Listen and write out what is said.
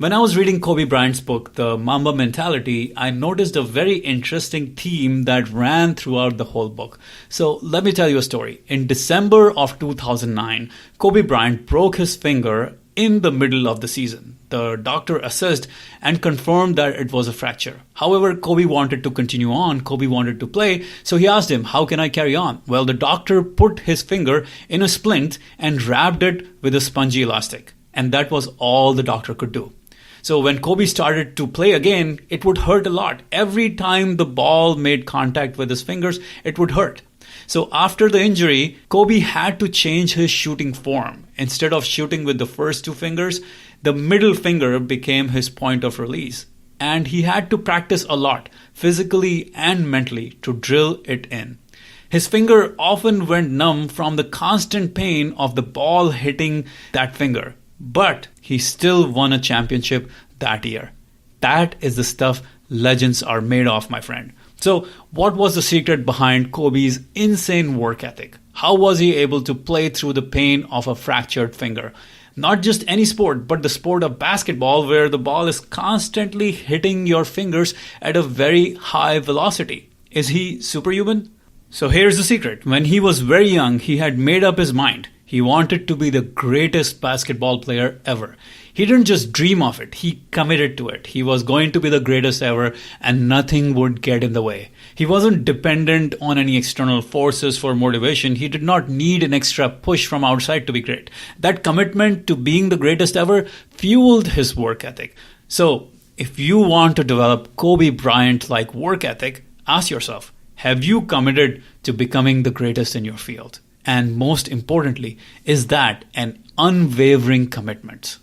When I was reading Kobe Bryant's book, The Mamba Mentality, I noticed a very interesting theme that ran throughout the whole book. So let me tell you a story. In December of 2009, Kobe Bryant broke his finger in the middle of the season. The doctor assessed and confirmed that it was a fracture. However, Kobe wanted to continue on. Kobe wanted to play. So he asked him, how can I carry on? Well, the doctor put his finger in a splint and wrapped it with a spongy elastic. And that was all the doctor could do. So when Kobe started to play again, it would hurt a lot. Every time the ball made contact with his fingers, it would hurt. So after the injury, Kobe had to change his shooting form. Instead of shooting with the first two fingers, the middle finger became his point of release. And he had to practice a lot, physically and mentally, to drill it in. His finger often went numb from the constant pain of the ball hitting that finger. But he still won a championship that year. That is the stuff legends are made of, my friend. So what was the secret behind Kobe's insane work ethic? How was he able to play through the pain of a fractured finger? Not just any sport, but the sport of basketball, where the ball is constantly hitting your fingers at a very high velocity. Is he superhuman? So here's the secret. When he was very young, he had made up his mind. He wanted to be the greatest basketball player ever. He didn't just dream of it, he committed to it. He was going to be the greatest ever and nothing would get in the way. He wasn't dependent on any external forces for motivation. He did not need an extra push from outside to be great. That commitment to being the greatest ever fueled his work ethic. So if you want to develop Kobe Bryant-like work ethic, ask yourself, have you committed to becoming the greatest in your field? And most importantly, is that an unwavering commitment?